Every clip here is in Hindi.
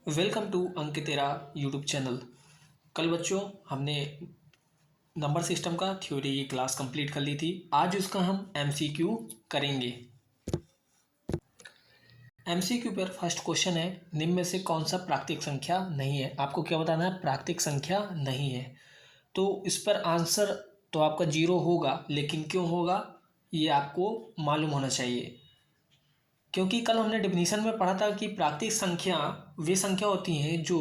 वेलकम टू अंकितेरा यूट्यूब चैनल। कल बच्चों हमने नंबर सिस्टम का थ्योरी की क्लास कंप्लीट कर ली थी। आज उसका हम एमसीक्यू करेंगे। एमसीक्यू पर फर्स्ट क्वेश्चन है, निम्न में से कौन सा प्राकृतिक संख्या नहीं है। आपको क्या बताना है? प्राकृतिक संख्या नहीं है। तो इस पर आंसर तो आपका 0 होगा, लेकिन क्यों होगा ये आपको मालूम होना चाहिए। क्योंकि कल हमने डेफिनेशन में पढ़ा था कि प्राकृतिक संख्या वे संख्या होती हैं जो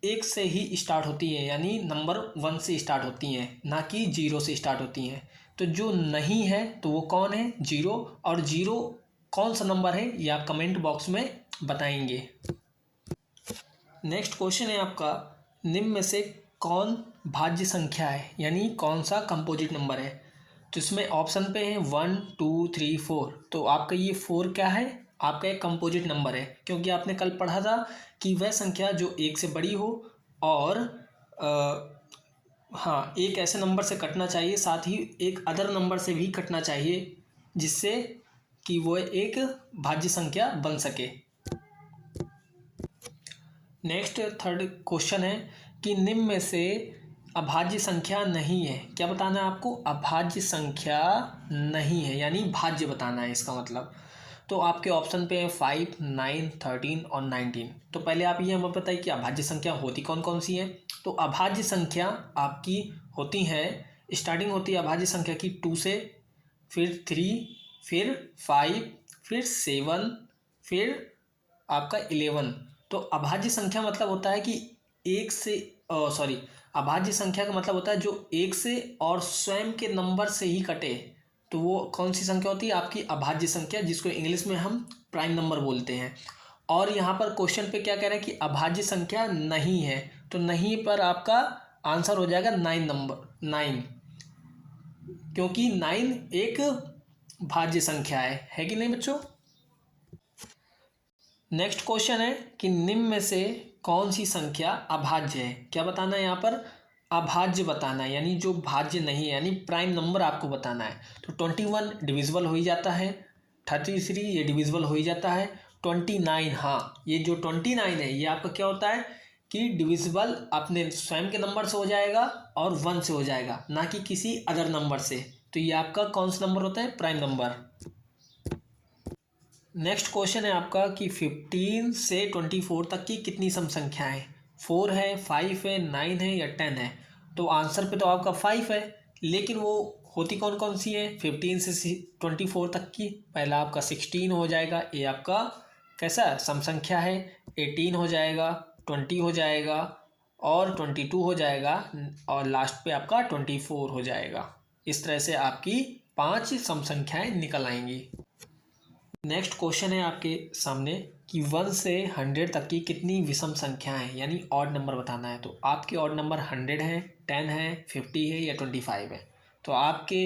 1 से ही स्टार्ट होती है, यानी नंबर 1 से स्टार्ट होती हैं, ना कि 0 से स्टार्ट होती हैं। तो जो नहीं है तो वो कौन है? 0। और 0 कौन सा नंबर है ये आप कमेंट बॉक्स में बताएंगे। नेक्स्ट क्वेश्चन है आपका, निम्न में से कौन भाज्य संख्या है, यानी कौन सा कंपोजिट नंबर है। तो इसमें ऑप्शन पे है 1 2 3 4। तो आपका ये 4 क्या है? आपका एक कंपोजिट नंबर है, क्योंकि आपने कल पढ़ा था कि वह संख्या जो 1 से बड़ी हो और हाँ, एक ऐसे नंबर से कटना चाहिए, साथ ही एक अदर नंबर से भी कटना चाहिए, जिससे कि वो एक भाज्य संख्या बन सके। नेक्स्ट थर्ड क्वेश्चन है कि निम्न में से अभाज्य संख्या नहीं है। क्या बताना है आपको? अभाज्य संख्या नहीं है, यानी भाज्य बताना है इसका मतलब। तो आपके ऑप्शन पे है 5 9 13 और 19। तो पहले आप ये हमें बताइए कि अभाज्य संख्या होती कौन कौन सी है। तो अभाज्य संख्या आपकी होती है, स्टार्टिंग होती है अभाज्य संख्या की 2 से, फिर 3, फिर 5, फिर 7, फिर आपका 11। तो अभाज्य संख्या मतलब होता है कि एक से अभाज्य संख्या का मतलब होता है जो 1 से और स्वयं के नंबर से ही कटे। तो वो कौन सी संख्या होती है? आपकी अभाज्य संख्या, जिसको इंग्लिश में हम प्राइम नंबर बोलते हैं। और यहाँ पर क्वेश्चन पे क्या कह रहा है कि अभाज्य संख्या नहीं है, तो नहीं पर आपका आंसर हो जाएगा 9 नंबर 9, क्योंकि 9 एक भाज्य संख्या है कि नहीं बच्चों। नेक्स्ट क्वेश्चन है कि निम्न में से कौन सी संख्या अभाज्य है। क्या बताना है यहाँ पर? अभाज्य बताना है, यानी जो भाज्य नहीं है, यानी प्राइम नंबर आपको बताना है। तो 21 डिविजिबल हो ही जाता है, 33 ये डिविजिबल हो ही जाता है, 29, हाँ ये जो 29 है ये आपका क्या होता है कि डिविजिबल अपने स्वयं के नंबर से हो जाएगा और 1 से हो जाएगा, ना कि किसी अदर नंबर से। तो ये आपका कौन सा नंबर होता है? Prime number. नेक्स्ट क्वेश्चन है आपका कि 15 से 24 तक की कितनी सम संख्याएं हैं। 4 है, 5 है, 9 है या 10 है। तो आंसर पे तो आपका 5 है, लेकिन वो होती कौन कौन सी है 15 से 24 तक की? पहला आपका 16 हो जाएगा, ये आपका कैसा सम संख्या है। 18 हो जाएगा, 20 हो जाएगा और 22 हो जाएगा, और लास्ट पे आपका 24 हो जाएगा। इस तरह से आपकी 5 सम संख्याएं निकल आएंगी। नेक्स्ट क्वेश्चन है आपके सामने कि 1 से 100 तक की कितनी विषम संख्याएं हैं, यानी ऑड नंबर बताना है। तो आपके ऑड नंबर 100 है, 10 है, 50 है या 25 है। तो आपके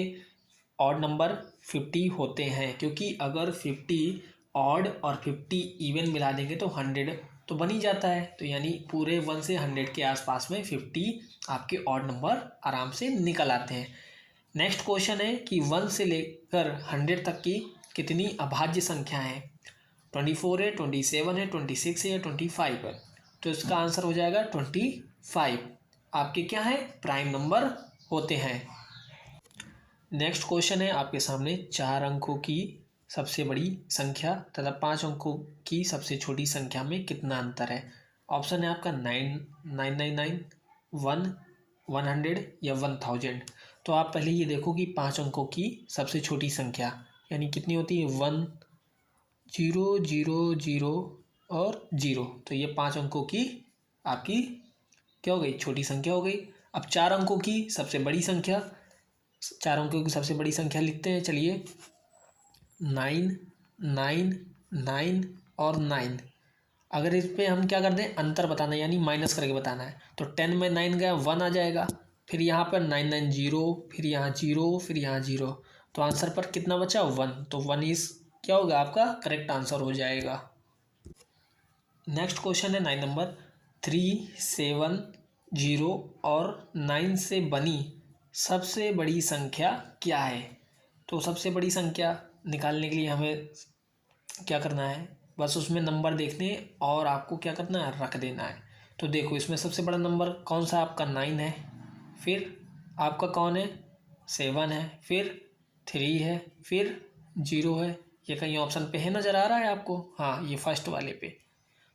ऑड नंबर 50 होते हैं, क्योंकि अगर 50 ऑड और 50 इवन मिला देंगे तो 100 तो बन ही जाता है। तो यानी पूरे 1 से 100 के आसपास में 50 आपके ऑड नंबर आराम से निकल आते हैं। नेक्स्ट क्वेश्चन है कि 1 से लेकर 100 तक की कितनी अभाज्य संख्याएं हैं। 24 है, 27 है, 26 है या 25 है। तो इसका आंसर हो जाएगा 25। आपके क्या है? प्राइम नंबर होते हैं। नेक्स्ट क्वेश्चन है आपके सामने, 4 अंकों की सबसे बड़ी संख्या तथा 5 अंकों की सबसे छोटी संख्या में कितना अंतर है। ऑप्शन है आपका 9 999 1 100 या 1000। तो आप पहले ये देखो कि 5 अंकों की सबसे छोटी संख्या यानी कितनी होती है? 1 0 0 0 और 0। तो ये 5 अंकों की आपकी क्या हो गई? छोटी संख्या हो गई। अब 4 अंकों की सबसे बड़ी संख्या, 4 अंकों की सबसे बड़ी संख्या लिखते हैं, चलिए। 9 9 9 और 9। अगर इस पर हम क्या कर दें, अंतर बताना है, यानी माइनस करके बताना है। तो 10 में 9 गया, 1 आ जाएगा, फिर यहाँ पर 990, फिर यहाँ 0, फिर यहाँ 0। तो आंसर पर कितना बचा? 1। तो 1 इस क्या होगा? आपका करेक्ट आंसर हो जाएगा। नेक्स्ट क्वेश्चन है 9 नंबर, 3 7 0 और 9 से बनी सबसे बड़ी संख्या क्या है। तो सबसे बड़ी संख्या निकालने के लिए हमें क्या करना है? बस उसमें नंबर देखने और आपको क्या करना है, रख देना है। तो देखो इसमें सबसे बड़ा नंबर कौन सा आपका 9 है, फिर आपका कौन है 7 है, फिर 3 है, फिर 0 है। ये कहीं ऑप्शन पे है, नज़र आ रहा है आपको? हाँ, ये फर्स्ट वाले पे।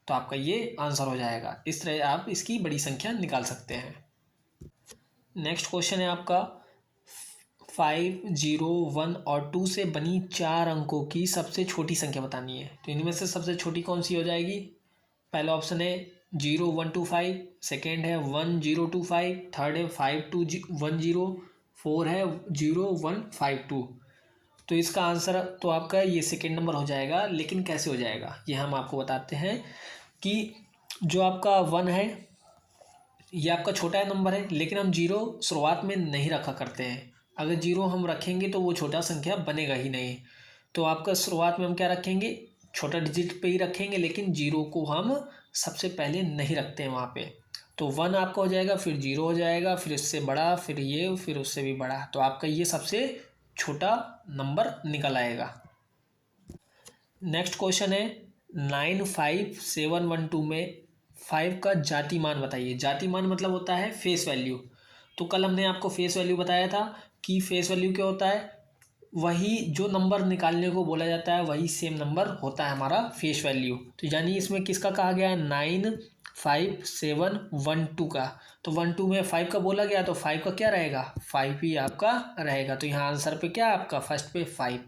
तो आपका ये आंसर हो जाएगा। इस तरह आप इसकी बड़ी संख्या निकाल सकते हैं। नेक्स्ट क्वेश्चन है आपका 5, 0, 1 और 2 से बनी 4 अंकों की सबसे छोटी संख्या बतानी है। तो इनमें से सबसे छोटी कौन सी हो जाएगी? पहला ऑप्शन है 0, 1, 2, 5, सेकेंड है 1, 0, 2, 5, थर्ड है 5, 2, 1, 0, 4 है 0, 1, 5, 2। तो इसका आंसर तो आपका ये सेकेंड नंबर हो जाएगा। लेकिन कैसे हो जाएगा ये हम आपको बताते हैं कि जो आपका 1 है ये आपका छोटा नंबर है, लेकिन हम 0 शुरुआत में नहीं रखा करते हैं। अगर 0 हम रखेंगे तो वो छोटा संख्या बनेगा ही नहीं। तो आपका शुरुआत में हम क्या रखेंगे, छोटा डिजिट पे ही रखेंगे, लेकिन 0 को हम सबसे पहले नहीं रखते हैं वहाँ पे। तो 1 आपका हो जाएगा, फिर 0 हो जाएगा, फिर इससे बड़ा, फिर ये, फिर उससे भी बड़ा। तो आपका ये सबसे छोटा नंबर निकल आएगा। नेक्स्ट क्वेश्चन है 9, 5, 7, 1, 2 में 5 का जाति मान बताइए। जाति मान मतलब होता है फेस वैल्यू। तो कल हमने आपको फेस वैल्यू बताया था कि फेस वैल्यू क्या होता है, वही जो नंबर निकालने को बोला जाता है वही सेम नंबर होता है हमारा फेस वैल्यू। तो यानी इसमें किसका कहा गया है, 9, 5, 7, 1, 2 का। तो 1, 2 में 5 का बोला गया, तो 5 का क्या रहेगा, 5 ही आपका रहेगा। तो यहाँ आंसर पे क्या आपका फर्स्ट पे 5।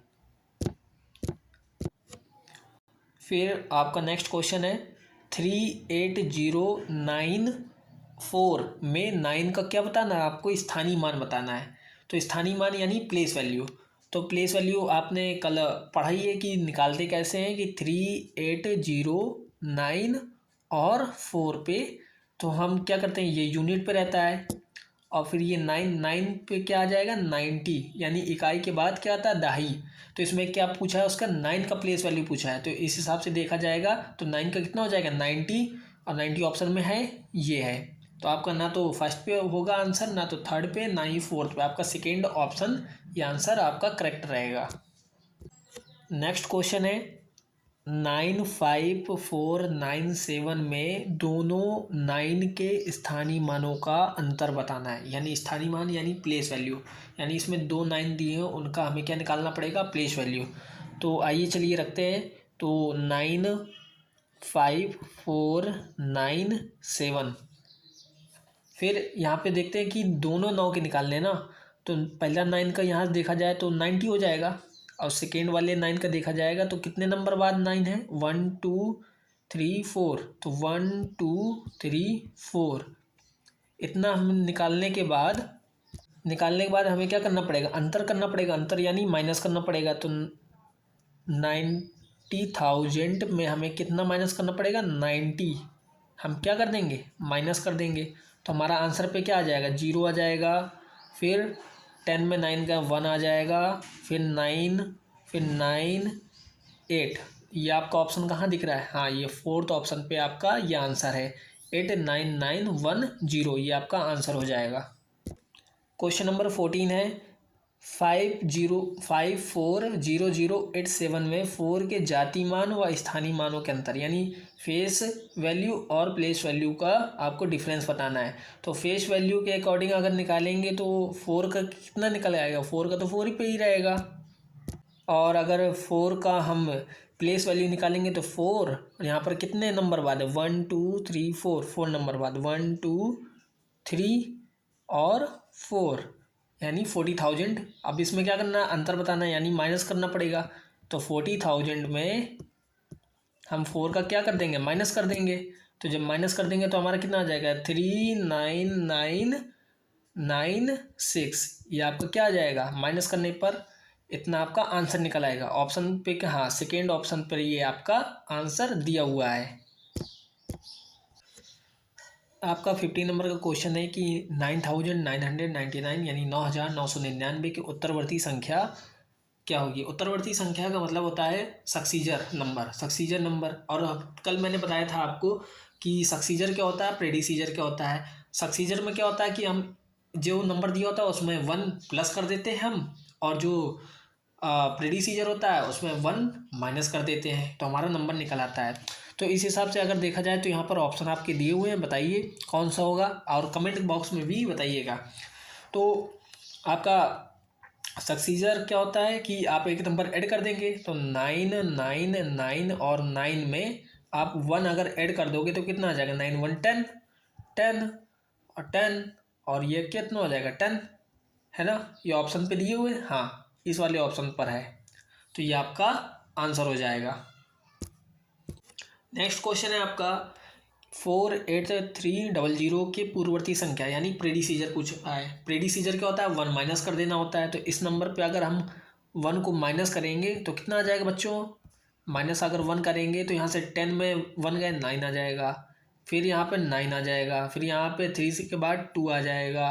फिर आपका नेक्स्ट क्वेश्चन है 38094 में 9 का क्या बताना है, आपको स्थानीय मान बताना है। तो स्थानीय मान यानी प्लेस वैल्यू। तो प्लेस वैल्यू आपने कल पढ़ाई है कि निकालते कैसे हैं कि 3809 और 4 पे, तो हम क्या करते हैं, ये यूनिट पे रहता है, और फिर ये 9 पे क्या आ जाएगा 90, यानी इकाई के बाद क्या आता है दहाई। तो इसमें क्या पूछा है, उसका 9 का प्लेस वैल्यू पूछा है। तो इस हिसाब से देखा जाएगा तो 9 का कितना हो जाएगा 90, और 90 ऑप्शन में है, ये है। तो आपका ना तो फर्स्ट पे होगा आंसर, ना तो थर्ड पे, ना ही फोर्थ पे। आपका सेकेंड ऑप्शन ये आंसर आपका करेक्ट रहेगा। नेक्स्ट क्वेश्चन है 95497 में दोनों 9 के स्थानीय मानों का अंतर बताना है। यानी स्थानीय मान यानी प्लेस वैल्यू, यानी इसमें 2 9 दिए हैं, उनका हमें क्या निकालना पड़ेगा, प्लेस वैल्यू। तो आइए चलिए रखते हैं। तो 95497, फिर यहाँ पे देखते हैं कि दोनों 9 के निकालने ना। तो पहला 9 का यहाँ देखा जाए तो 90 हो जाएगा, और सेकेंड वाले 9 का देखा जाएगा तो कितने नंबर बाद 9 है, 1 2 3 4। तो 1 2 3 4 इतना हम निकालने के बाद हमें क्या करना पड़ेगा, अंतर करना पड़ेगा। अंतर यानी माइनस करना पड़ेगा। तो 90,000 में हमें कितना माइनस करना पड़ेगा, 90 हम क्या कर देंगे, माइनस कर देंगे। तो हमारा आंसर पे क्या आ जाएगा, 0 आ जाएगा, फिर 10 में 9 का 1 आ जाएगा, फिर 9, फिर 9 8। ये आपका ऑप्शन कहाँ दिख रहा है, हाँ ये फोर्थ ऑप्शन पे आपका ये आंसर है 89910। ये आपका आंसर हो जाएगा। क्वेश्चन नंबर 14 है 540087 में 4 के जाति मान व स्थानीय मानों के अंतर, यानी फेस वैल्यू और प्लेस वैल्यू का आपको डिफरेंस बताना है। तो फेस वैल्यू के अकॉर्डिंग अगर निकालेंगे तो 4 का कितना निकल आएगा, 4 का तो 4 ही पे ही रहेगा। और अगर 4 का हम प्लेस वैल्यू निकालेंगे तो 4, यहाँ पर कितने नंबर बाद है, 1 2 3 4, 4 नंबर बाद 1 2 3 और 4, यानी 40,000। अब इसमें क्या करना है, अंतर बताना है, यानी माइनस करना पड़ेगा। तो 40,000 में हम 4 का क्या कर देंगे, माइनस कर देंगे। तो जब माइनस कर देंगे तो हमारा कितना आ जाएगा, 39996। ये आपका क्या आ जाएगा, माइनस करने पर इतना आपका आंसर निकल आएगा। ऑप्शन पे हाँ सेकेंड ऑप्शन पर ये आपका आंसर दिया हुआ है। आपका 15 नंबर का क्वेश्चन है कि 9999 यानी 9999 की उत्तरवर्ती संख्या क्या होगी। उत्तरवर्ती संख्या का मतलब होता है सक्सीजर नंबर। और कल मैंने बताया था आपको कि सक्सीजर क्या होता है, प्रेडिसीजर क्या होता है। सक्सीजर में क्या होता है कि हम जो नंबर दिया होता है उसमें 1 प्लस कर देते हैं हम, और जो प्रेडिसीजर होता है उसमें 1 माइनस कर देते हैं तो हमारा नंबर निकल आता है। तो इस हिसाब से अगर देखा जाए तो यहाँ पर ऑप्शन आपके दिए हुए हैं, बताइए कौन सा होगा और कमेंट बॉक्स में भी बताइएगा। तो आपका सक्सीजर क्या होता है कि आप एक नंबर ऐड कर देंगे तो 9 9 9 और 9 में आप 1 अगर ऐड कर दोगे तो कितना आ जाएगा, 9 1 10 10 और 10 और ये कितना हो जाएगा 10, है ना। ये ऑप्शन पे दिए हुए, हाँ इस वाले ऑप्शन पर है, तो ये आपका आंसर हो जाएगा। नेक्स्ट क्वेश्चन है आपका 48300 के पूर्ववर्ती संख्या यानी प्रेडिसीजर पूछा है। प्रेडिसीजर क्या होता है, 1 माइनस कर देना होता है। तो इस नंबर पे अगर हम 1 को माइनस करेंगे तो कितना आ जाएगा बच्चों, माइनस अगर 1 करेंगे तो यहाँ से 10 में 1 गए 9 आ जाएगा, फिर यहाँ पे 9 आ जाएगा, फिर यहाँ पे 3 के बाद 2 आ जाएगा,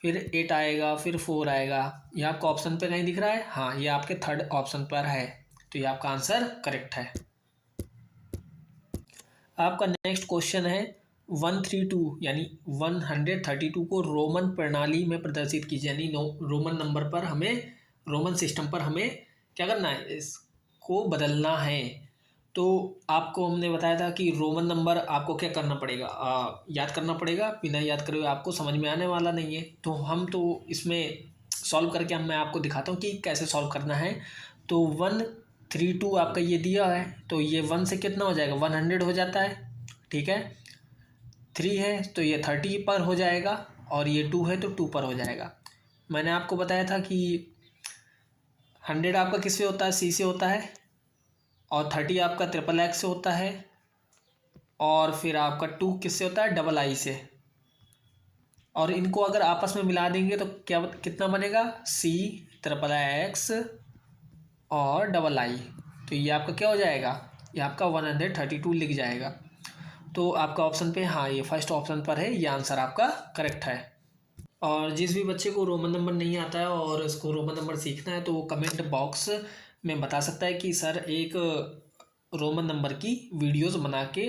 फिर 8 आएगा, फिर 4 आएगा। ये आपको ऑप्शन पे कहीं दिख रहा है, हाँ ये आपके थर्ड ऑप्शन पर है, तो ये आपका आंसर करेक्ट है। आपका नेक्स्ट क्वेश्चन है 132 यानी 132 को रोमन प्रणाली में प्रदर्शित कीजिए, यानी रोमन नंबर पर हमें, रोमन सिस्टम पर हमें क्या करना है, इसको बदलना है। तो आपको हमने बताया था कि रोमन नंबर आपको क्या करना पड़ेगा, याद करना पड़ेगा, बिना याद करे हुए आपको समझ में आने वाला नहीं है। तो हम तो इसमें सॉल्व करके मैं आपको दिखाता हूँ कि कैसे सॉल्व करना है। तो 132 आपका ये दिया है तो ये 1 से कितना हो जाएगा, 100 हो जाता है, ठीक है। 3 है तो ये 30 पर हो जाएगा और ये 2 है तो 2 पर हो जाएगा। मैंने आपको बताया था कि 100 आपका किससे होता है, सी से होता है, और 30 आपका ट्रिपल एक्स से होता है, और फिर आपका 2 किससे होता है, डबल आई से। और इनको अगर आपस में मिला देंगे तो क्या कितना बनेगा, सी ट्रिपल एक्स और डबल आई। तो ये आपका क्या हो जाएगा, ये आपका 132 लिख जाएगा। तो आपका ऑप्शन पे, हाँ ये फर्स्ट ऑप्शन पर है, ये आंसर आपका करेक्ट है। और जिस भी बच्चे को रोमन नंबर नहीं आता है और उसको रोमन नंबर सीखना है तो वो कमेंट बॉक्स में बता सकता है कि सर एक रोमन नंबर की वीडियोस बना के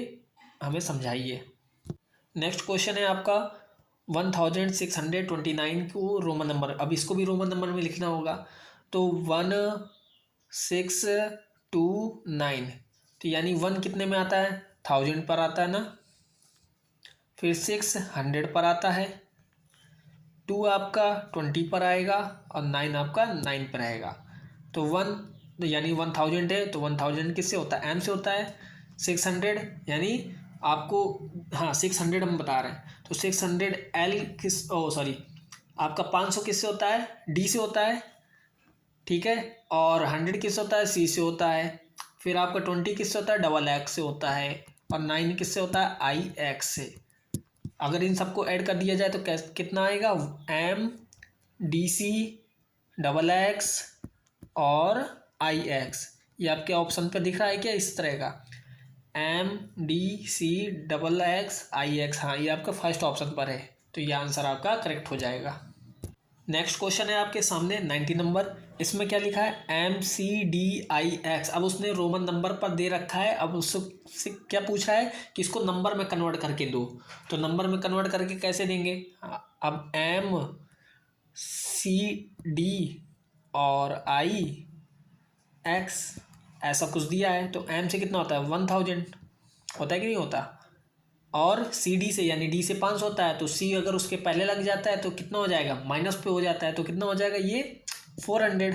हमें समझाइए। नेक्स्ट क्वेश्चन है आपका 1629 को रोमन नंबर, अब इसको भी रोमन नंबर में लिखना होगा। तो 1629, तो यानी 1 कितने में आता है, 1000 पर आता है ना, फिर 6 100 पर आता है, 2 आपका 20 पर आएगा और 9 आपका 9 पर आएगा। तो 1 यानी 1000 है तो 1000 किससे होता है, एम से होता है। 600 यानी आपको, हाँ 600 हम बता रहे हैं तो 600 एल किस, ओ सॉरी आपका 500 किससे होता है, डी से होता है, ठीक है। और 100 किससे होता है, सी से होता है। फिर आपका 20 किससे होता है, डबल एक्स से होता है, और 9 किससे होता है, आई एक्स से। अगर इन सबको ऐड कर दिया जाए तो कितना आएगा, M D C double X और आई एक्स। ये आपके ऑप्शन पर दिख रहा है क्या, इस तरह का M D C double X I X, हाँ ये आपका फर्स्ट ऑप्शन पर है, तो ये आंसर आपका करेक्ट हो जाएगा। नेक्स्ट क्वेश्चन है आपके सामने 90 नंबर, इसमें क्या लिखा है, M C D I X. अब उसने रोमन नंबर पर दे रखा है, अब उससे क्या पूछा है कि इसको नंबर में कन्वर्ट करके दो। तो नंबर में कन्वर्ट करके कैसे देंगे, अब एम सी डी और आई एक्स ऐसा कुछ दिया है, तो एम से कितना होता है, 1000 होता है कि नहीं होता, और सी डी से यानी डी से 500 होता है, तो सी अगर उसके पहले लग जाता है तो कितना हो जाएगा, माइनस पे हो जाता है, तो कितना हो जाएगा, ये 400।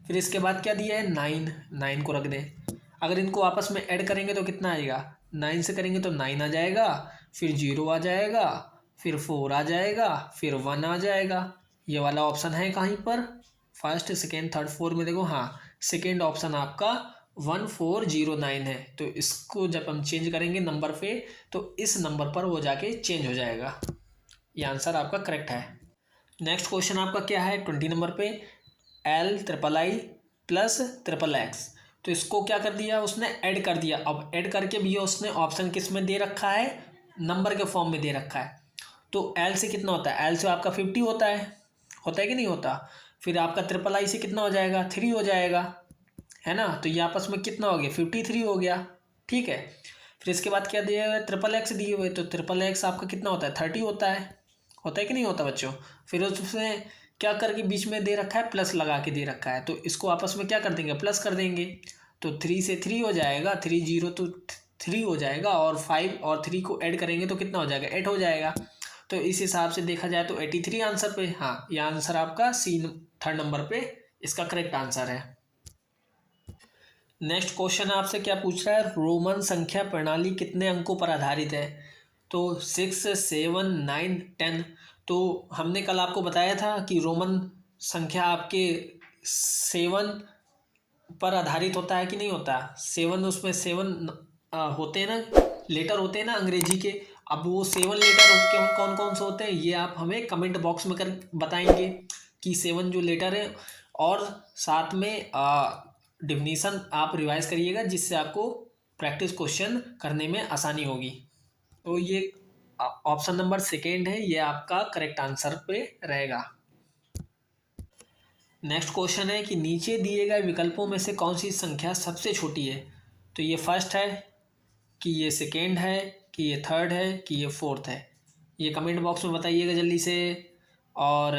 फिर इसके बाद क्या दिया है, 9 को रख दें। अगर इनको आपस में ऐड करेंगे तो कितना आएगा, 9 से करेंगे तो 9 आ जाएगा, फिर 0 आ जाएगा, फिर 4 आ जाएगा, फिर 1 आ जाएगा। ये वाला ऑप्शन है कहीं पर, फर्स्ट सेकेंड थर्ड फोर्थ में देखो, हाँ सेकेंड ऑप्शन आपका 1409 है। तो इसको जब हम चेंज करेंगे नंबर पे तो इस नंबर पर वो जाके चेंज हो जाएगा। ये आंसर आपका करेक्ट है। नेक्स्ट क्वेश्चन आपका क्या है 20 नंबर पे, L triple I plus triple x. तो इसको क्या कर दिया उसने, ऐड कर दिया। अब ऐड करके भी उसने ऑप्शन किस में दे रखा है, नंबर के फॉर्म में दे रखा है। तो एल से कितना होता है, एल से आपका 50 होता है कि नहीं होता। फिर आपका ट्रिपल आई से कितना हो जाएगा, 3 हो जाएगा, है ना। तो ये आपस में कितना हो गया, 53 हो गया, ठीक है। फिर इसके बाद क्या दिया हुआ है, ट्रिपल एक्स दिए हुए, तो ट्रिपल एक्स आपका कितना होता है, 30 होता है कि नहीं होता बच्चों। फिर उसमें क्या करके बीच में दे रखा है, प्लस लगा के दे रखा है, तो इसको आपस में क्या कर देंगे, प्लस कर देंगे। तो 3 से 3 हो जाएगा, 3 0 तो 3 हो जाएगा, और 5 और 3 को ऐड करेंगे तो कितना हो जाएगा, 8 हो जाएगा। तो इस हिसाब से देखा जाए तो 83 आंसर पे, हाँ ये आंसर आपका सी 3rd नंबर पे इसका करेक्ट आंसर है। नेक्स्ट क्वेश्चन आपसे क्या पूछ रहा है, रोमन संख्या प्रणाली कितने अंकों पर आधारित है। तो 6 7 9 10। तो हमने कल आपको बताया था कि रोमन संख्या आपके 7 पर आधारित होता है कि नहीं होता। 7 उसमें 7 होते हैं ना, लेटर होते हैं ना अंग्रेजी के। अब वो 7 लेटर कौन कौन से होते हैं, ये आप हमें कमेंट बॉक्स में कर बताएंगे कि 7 जो लेटर है, और साथ में डिफिनीशन आप रिवाइज करिएगा, जिससे आपको प्रैक्टिस क्वेश्चन करने में आसानी होगी। तो ये ऑप्शन नंबर 2 है, ये आपका करेक्ट आंसर पे रहेगा। नेक्स्ट क्वेश्चन है कि नीचे दिए गए विकल्पों में से कौन सी संख्या सबसे छोटी है। तो ये फर्स्ट है, कि ये 2nd है, कि ये 3rd है, कि ये 4th है। ये कमेंट बॉक्स में बताइएगा जल्दी से। और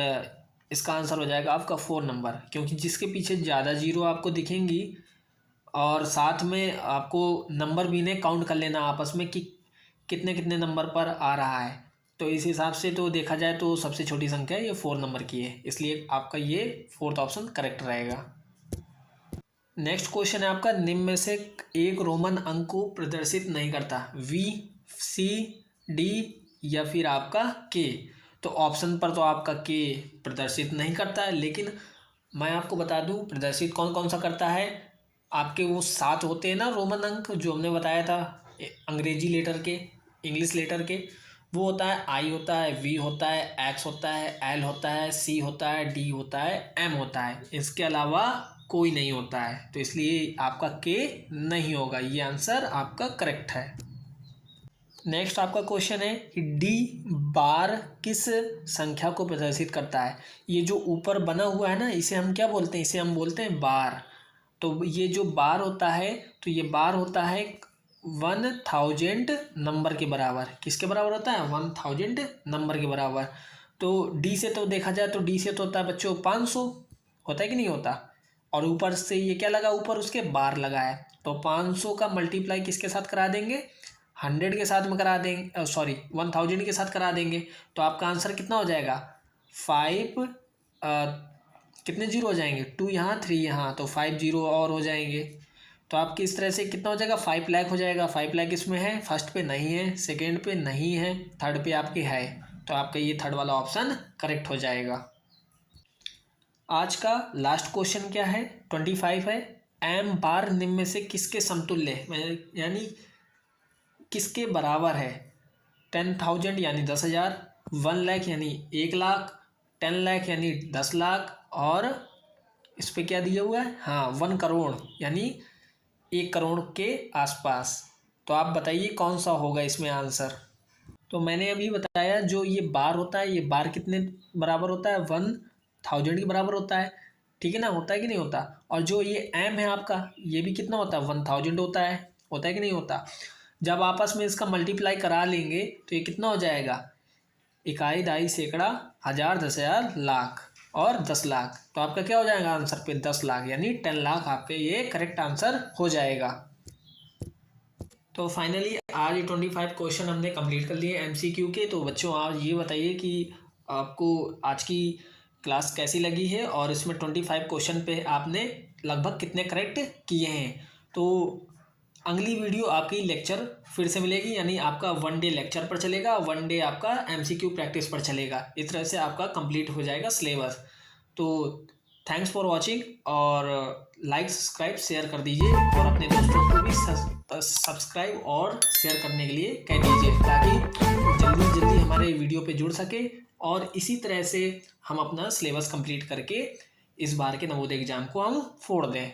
इसका आंसर हो जाएगा आपका 4 नंबर, क्योंकि जिसके पीछे ज़्यादा जीरो आपको दिखेंगी और साथ में आपको नंबर भी इन्हें काउंट कर लेना आपस में कि कितने कितने नंबर पर आ रहा है। तो इस हिसाब से तो देखा जाए तो सबसे छोटी संख्या ये 4 नंबर की है, इसलिए आपका ये 4th ऑप्शन करेक्ट रहेगा। नेक्स्ट क्वेश्चन है आपका, निम्न में से एक रोमन अंक को प्रदर्शित नहीं करता, V C D या फिर आपका K। तो ऑप्शन पर तो आपका K प्रदर्शित नहीं करता है, लेकिन मैं आपको बता दूं प्रदर्शित कौन कौन सा करता है। आपके वो 7 होते हैं ना रोमन अंक, जो हमने बताया था अंग्रेजी लेटर के, इंग्लिश लेटर के। वो होता है I होता है, V होता है, X होता है, L होता है, C होता है, D होता है, M होता है। इसके अलावा कोई नहीं होता है, तो इसलिए आपका K नहीं होगा। ये आंसर आपका करेक्ट है। नेक्स्ट आपका क्वेश्चन है कि D बार किस संख्या को प्रदर्शित करता है। ये जो ऊपर बना हुआ है ना, इसे हम क्या बोलते हैं, इसे हम बोलते हैं बार। तो ये जो बार होता है, तो ये बार होता है 1000 नंबर के बराबर। किसके बराबर होता है, 1000 नंबर के बराबर। तो D से तो देखा जाए तो D से तो होता है बच्चों 500, होता है कि नहीं होता। और ऊपर से ये क्या लगा, ऊपर उसके बार लगा है, तो 500 का मल्टीप्लाई किसके साथ करा देंगे, 100 के साथ में करा देंगे, सॉरी 1000 के साथ करा देंगे। तो आपका आंसर कितना हो जाएगा, 5 कितने जीरो हो जाएंगे, 2 यहाँ 3 यहाँ, तो 5 जीरो और हो जाएंगे। तो आपकी इस तरह से कितना हो जाएगा, 5 लाख हो जाएगा। 5 लाख इसमें है, फर्स्ट पे नहीं है, सेकेंड पे नहीं है, थर्ड पे आपके है। तो आपका ये थर्ड वाला ऑप्शन करेक्ट हो जाएगा। आज का लास्ट क्वेश्चन क्या है, 25 है। एम बार निम्न में से किसके समतुल्य है, यानी किसके बराबर है। 10,000 यानी 10,000, 1 लाख यानी 1 लाख, 10 लाख यानी 10 लाख, और इस पे क्या दिया हुआ है, हाँ 1 करोड़ यानी 1 करोड़ के आसपास। तो आप बताइए कौन सा होगा इसमें आंसर। तो मैंने अभी बताया जो ये बार होता है, ये बार कितने बराबर होता है, 1000 के बराबर होता है, ठीक है ना, होता है कि नहीं होता। और जो ये एम है आपका, ये भी कितना होता है, 1000 होता है कि नहीं होता। जब आपस में इसका मल्टीप्लाई करा लेंगे तो ये कितना हो जाएगा, इकाई, दाई, सैकड़ा, हज़ार, 10,000, लाख और 10 लाख। तो आपका क्या हो जाएगा आंसर पे 10 लाख, यानी 10 लाख आपके ये करेक्ट आंसर हो जाएगा। तो फाइनली आज ये 25 क्वेश्चन हमने कंप्लीट कर लिए MCQ के। तो बच्चों आप ये बताइए कि आपको आज की क्लास कैसी लगी है, और इसमें 25 क्वेश्चन पे आपने लगभग कितने करेक्ट किए हैं। तो अगली वीडियो आपकी लेक्चर फिर से मिलेगी, यानी आपका 1 डे लेक्चर पर चलेगा, 1 डे आपका MCQ प्रैक्टिस पर चलेगा। इस तरह से आपका कंप्लीट हो जाएगा सिलेबस। तो थैंक्स फॉर वॉचिंग, और लाइक, सब्सक्राइब, शेयर कर दीजिए, और अपने दोस्तों को भी सब्सक्राइब और शेयर करने के लिए कह दीजिए, ताकि जल्दी जल्दी हमारे वीडियो पे जुड़ सके, और इसी तरह से हम अपना सिलेबस कंप्लीट करके इस बार के नवोदय एग्जाम को हम फोड़ दें।